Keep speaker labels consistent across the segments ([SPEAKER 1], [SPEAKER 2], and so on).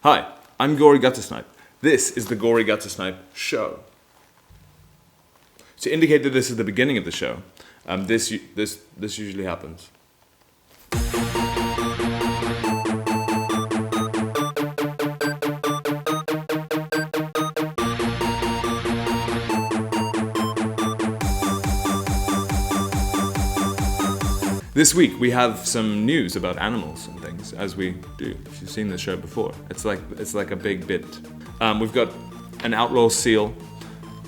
[SPEAKER 1] Hi, I'm Gory Guttersnipe. This is the Gory Guttersnipe Show. To indicate that this is the beginning of the show, this usually happens. This week we have some news about animals and things, as we do. If you've seen the show before, it's like a big bit. We've got an outlaw seal,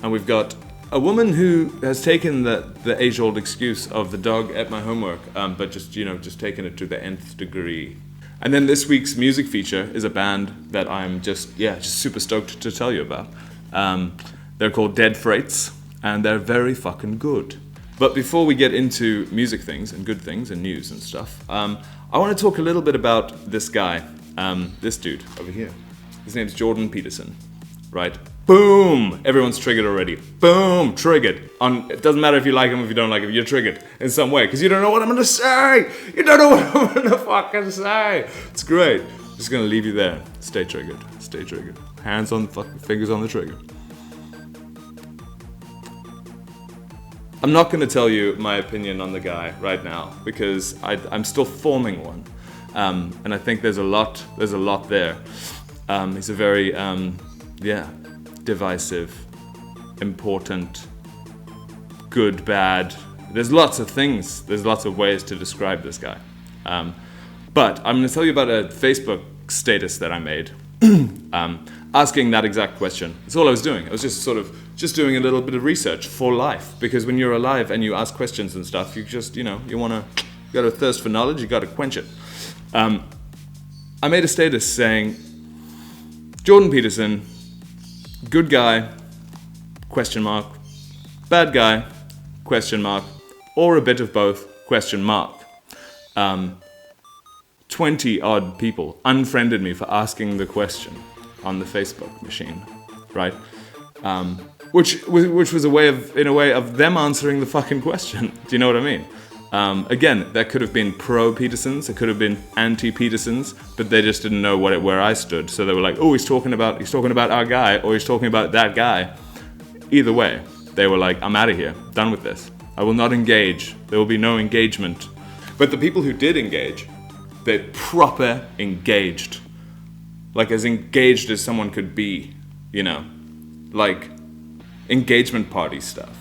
[SPEAKER 1] and we've got a woman who has taken the age-old excuse of the dog ate my homework, but just taken it to the nth degree. And then this week's music feature is a band that I'm just super stoked to tell you about. They're called Dead Freights, and they're very fucking good. But before we get into music things and good things and news and stuff, I want to talk a little bit about this guy, this dude over here. His name's Jordan Peterson, right? Boom! Everyone's triggered already. Boom! Triggered. It doesn't matter if you like him or if you don't like him, you're triggered in some way, because you don't know what I'm going to say! You don't know what I'm going to fucking say! It's great. Just going to leave you there. Stay triggered. Stay triggered. Hands on the fucking fingers on the trigger. I'm not going to tell you my opinion on the guy right now because I'm still forming one, and I think there's a lot there. He's a very divisive, important, good, bad. There's lots of things. There's lots of ways to describe this guy. But I'm going to tell you about a Facebook status that I made, asking that exact question. That's all I was doing. I was just doing a little bit of research for life, because when you're alive and you ask questions and stuff, you just, you got a thirst for knowledge, you got to quench it. I made a status saying, Jordan Peterson, good guy, question mark, bad guy, question mark, or a bit of both, question mark. 20 odd people unfriended me for asking the question on the Facebook machine, right? Which was in a way of them answering the fucking question. Do you know what I mean? Again, that could have been pro-Petersons, it could have been anti-Petersons, but they just didn't know where I stood. So they were like, oh, he's talking about our guy, or he's talking about that guy. Either way, they were like, I'm out of here, done with this. I will not engage. There will be no engagement. But the people who did engage, they proper engaged. Like as engaged as someone could be, like engagement party stuff.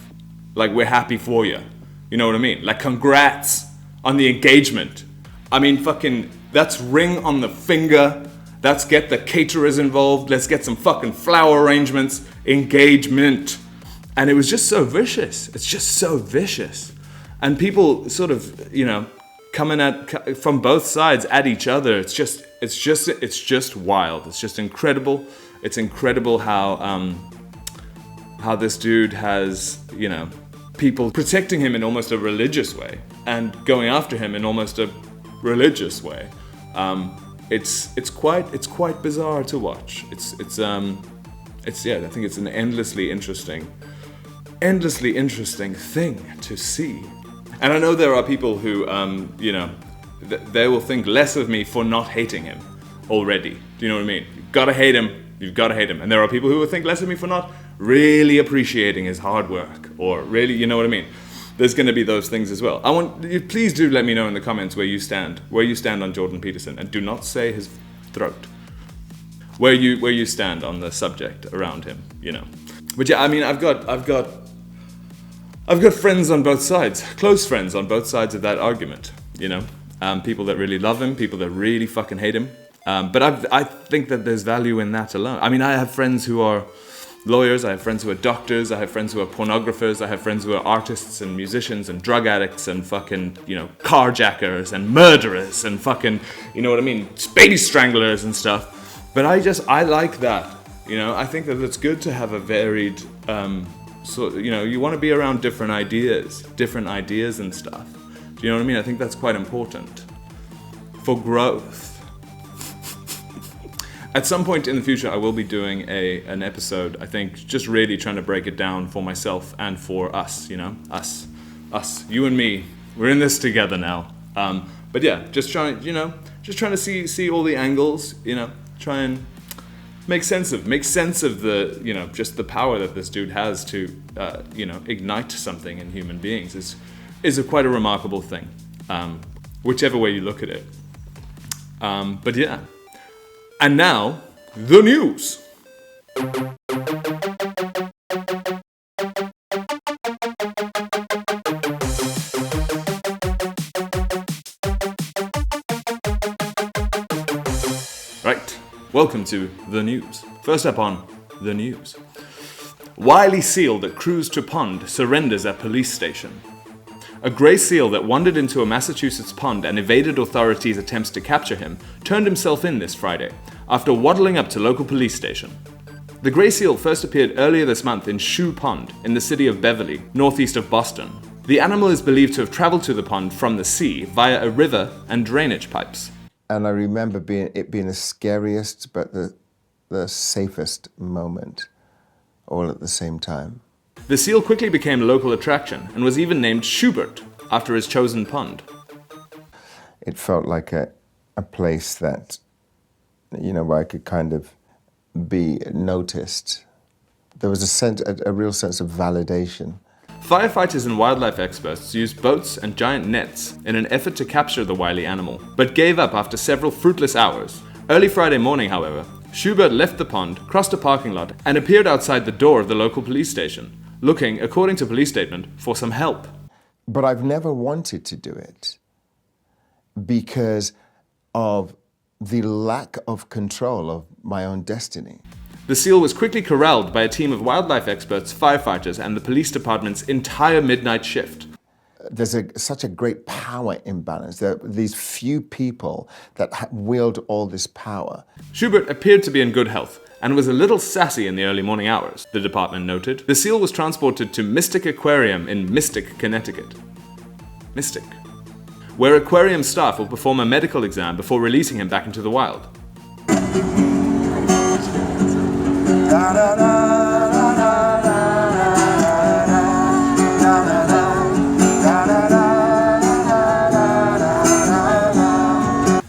[SPEAKER 1] Like, we're happy for you. You know what I mean? Like, congrats on the engagement. I mean, fucking, that's ring on the finger. Let's get the caterers involved. Let's get some fucking flower arrangements. Engagement. And it was just so vicious. It's just so vicious. And people sort of, coming at from both sides at each other. It's just wild. It's just incredible. It's incredible how this dude has, people protecting him in almost a religious way and going after him in almost a religious way. It's quite bizarre to watch. I think it's an endlessly interesting thing to see. And I know there are people who, they will think less of me for not hating him already. Do you know what I mean? You've got to hate him. And there are people who will think less of me for not really appreciating his hard work, or really, you know what I mean? There's going to be those things as well. Please do let me know in the comments where you stand on Jordan Peterson, and do not say his throat. Where you stand on the subject around him, But yeah, I mean, I've got friends on both sides, close friends on both sides of that argument, people that really love him, people that really fucking hate him. But I think that there's value in that alone. I mean, I have friends who are lawyers, I have friends who are doctors, I have friends who are pornographers, I have friends who are artists and musicians and drug addicts and fucking, carjackers and murderers and fucking, baby stranglers and stuff. But I like that, I think that it's good to have a varied, you want to be around different ideas and stuff. Do you know what I mean? I think that's quite important for growth. At some point in the future, I will be doing an episode, I think, just really trying to break it down for myself and for us, us, you and me. We're in this together now. But yeah, just trying to see all the angles, try and make sense of the, you know, just the power that this dude has to, you know, ignite something in human beings is quite a remarkable thing, whichever way you look at it. But yeah. And now, the news. Right, welcome to the news. First up on the news. Wily seal that cruised to pond surrenders at police station. A grey seal that wandered into a Massachusetts pond and evaded authorities' attempts to capture him turned himself in this Friday after waddling up to local police station. The grey seal first appeared earlier this month in Shoe Pond in the city of Beverly, northeast of Boston. The animal is believed to have traveled to the pond from the sea via a river and drainage pipes.
[SPEAKER 2] And I remember it being the scariest but the safest moment, all at the same time.
[SPEAKER 1] The seal quickly became a local attraction and was even named Schubert after his chosen pond.
[SPEAKER 2] It felt like a place that, you know, where I could kind of be noticed. There was a real sense of validation.
[SPEAKER 1] Firefighters and wildlife experts used boats and giant nets in an effort to capture the wily animal, but gave up after several fruitless hours. Early Friday morning, however, Schubert left the pond, crossed a parking lot, and appeared outside the door of the local police station, looking, according to police statement, for some help.
[SPEAKER 2] But I've never wanted to do it because of the lack of control of my own destiny.
[SPEAKER 1] The seal was quickly corralled by a team of wildlife experts, firefighters, and the police department's entire midnight shift.
[SPEAKER 2] There's such a great power imbalance. There are these few people that wield all this power.
[SPEAKER 1] Schubert appeared to be in good health and was a little sassy in the early morning hours, the department noted. The seal was transported to Mystic Aquarium in Mystic, Connecticut. Mystic. Where aquarium staff will perform a medical exam before releasing him back into the wild.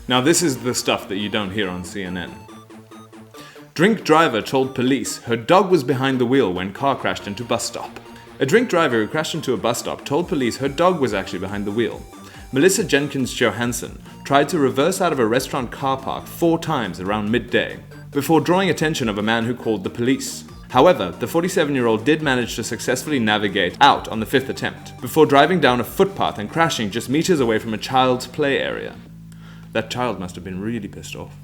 [SPEAKER 1] Now this is the stuff that you don't hear on CNN. Drink driver told police her dog was behind the wheel when car crashed into bus stop. A drink driver who crashed into a bus stop told police her dog was actually behind the wheel. Melissa Jenkins Johansson tried to reverse out of a restaurant car park 4 times around midday, before drawing attention of a man who called the police. However, the 47-year-old did manage to successfully navigate out on the 5th attempt, before driving down a footpath and crashing just meters away from a child's play area. That child must have been really pissed off.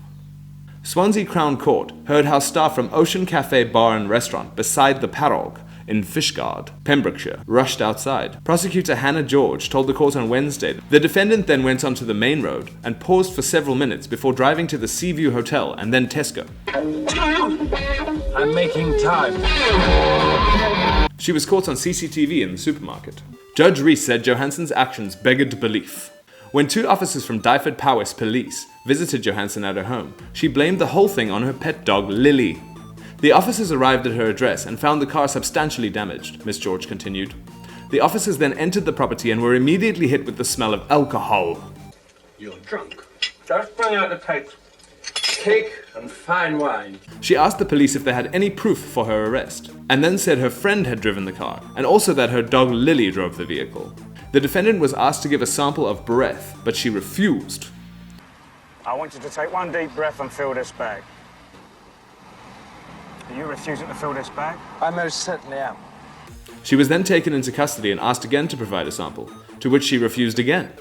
[SPEAKER 1] Swansea Crown Court heard how staff from Ocean Cafe Bar and Restaurant beside the Parog in Fishguard, Pembrokeshire, rushed outside. Prosecutor Hannah George told the court on Wednesday the defendant then went onto the main road and paused for several minutes before driving to the Seaview Hotel and then Tesco.
[SPEAKER 3] I'm making time.
[SPEAKER 1] She was caught on CCTV in the supermarket. Judge Reese said Johansson's actions beggared belief. When 2 officers from Dyfed Powys Police visited Johansson at her home, she blamed the whole thing on her pet dog, Lily. The officers arrived at her address and found the car substantially damaged, Miss George continued. The officers then entered the property and were immediately hit with the smell of alcohol.
[SPEAKER 3] You're drunk. Just bring out the cake and fine wine.
[SPEAKER 1] She asked the police if they had any proof for her arrest, and then said her friend had driven the car, and also that her dog Lily drove the vehicle. The defendant was asked to give a sample of breath, but she refused.
[SPEAKER 4] I want you to take one deep breath and fill this bag. Are you refusing to fill this bag?
[SPEAKER 3] I most certainly am.
[SPEAKER 1] She was then taken into custody and asked again to provide a sample, to which she refused again.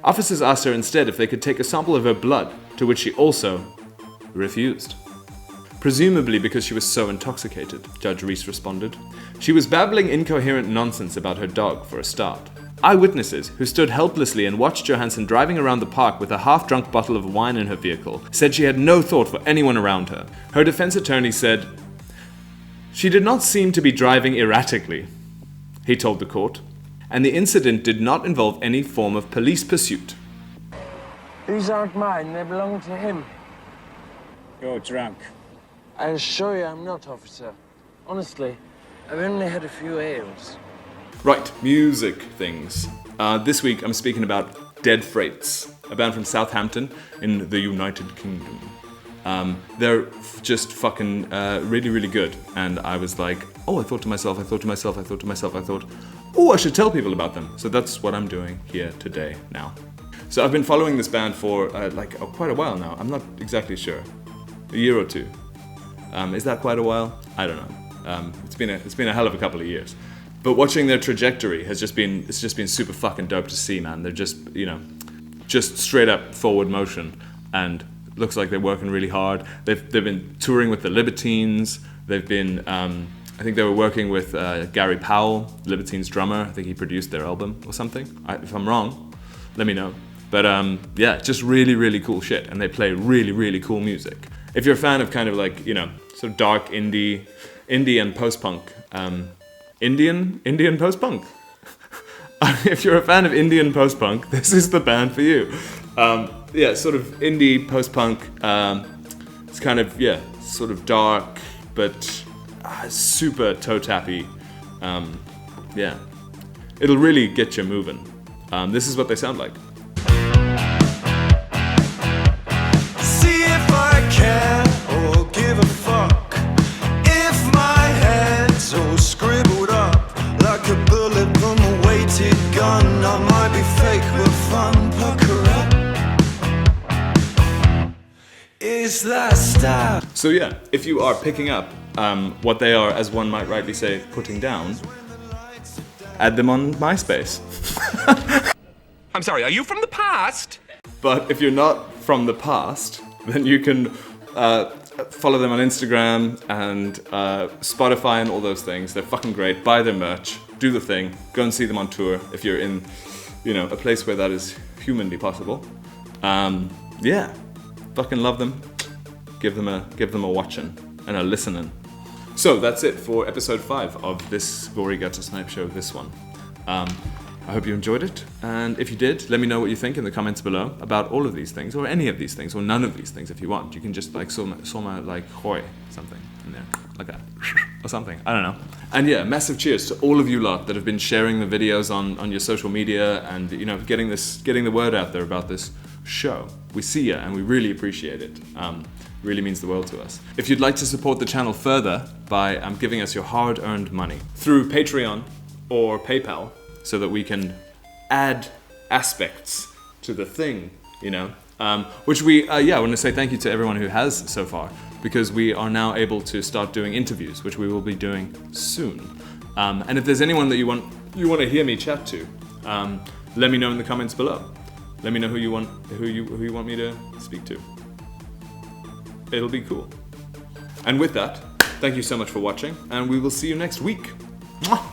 [SPEAKER 1] Officers asked her instead if they could take a sample of her blood, to which she also refused. Presumably because she was so intoxicated, Judge Reese responded. She was babbling incoherent nonsense about her dog, for a start. Eyewitnesses, who stood helplessly and watched Johansson driving around the park with a half-drunk bottle of wine in her vehicle, said she had no thought for anyone around her. Her defense attorney said, "She did not seem to be driving erratically," he told the court, and the incident did not involve any form of police pursuit.
[SPEAKER 3] These aren't mine, they belong to him.
[SPEAKER 4] You're drunk.
[SPEAKER 3] I assure you I'm not, officer. Honestly, I've only had a few ales.
[SPEAKER 1] Right, music things. This week I'm speaking about Dead Freights, a band from Southampton in the United Kingdom. They're just fucking really, really good. And I was like, oh, I thought to myself, oh, I should tell people about them. So that's what I'm doing here today now. So I've been following this band for quite a while now. I'm not exactly sure. A year or two. Is that quite a while? I don't know. It's been a hell of a couple of years. But watching their trajectory it's just been super fucking dope to see, man. They're just, just straight up forward motion, and looks like they're working really hard. They've been touring with the Libertines. They've been, I think they were working with Gary Powell, Libertines drummer. I think he produced their album or something. If I'm wrong, let me know. But yeah, just really, really cool shit. And they play really, really cool music. If you're a fan of kind of like, sort of dark indie and post-punk, Indian post-punk. If you're a fan of Indian post-punk, this is the band for you. Yeah, sort of indie post-punk. It's kind of, sort of dark, but super toe-tappy. Yeah, it'll really get you moving. This is what they sound like.
[SPEAKER 5] See if I care or give a fuck if my head's all scribbled up like a bullet from a weighted gun. I might be fake but fun, pucker up. Is that stab?
[SPEAKER 1] So yeah, if you are picking up what they are, as one might rightly say, putting down, add them on MySpace.
[SPEAKER 6] I'm sorry, are you from the past?
[SPEAKER 1] But if you're not from the past, then you can follow them on Instagram and Spotify and all those things. They're fucking great. Buy their merch, do the thing, go and see them on tour if you're in, a place where that is humanly possible. Yeah, fucking love them. Give them a watching and a listening. So that's it for episode 5 of this Gory Guttersnipe Show. This one. I hope you enjoyed it, and if you did, let me know what you think in the comments below about all of these things, or any of these things, or none of these things if you want. You can just like soma like hoy something in there, like that, or something, I don't know. And yeah, massive cheers to all of you lot that have been sharing the videos on your social media and getting the word out there about this show. We see ya and we really appreciate it. Really means the world to us. If you'd like to support the channel further by giving us your hard-earned money through Patreon or PayPal, so that we can add aspects to the thing, which we, I want to say thank you to everyone who has so far, because we are now able to start doing interviews, which we will be doing soon. And if there's anyone that you want to hear me chat to, let me know in the comments below. Let me know who you want me to speak to. It'll be cool. And with that, thank you so much for watching, and we will see you next week. Mwah!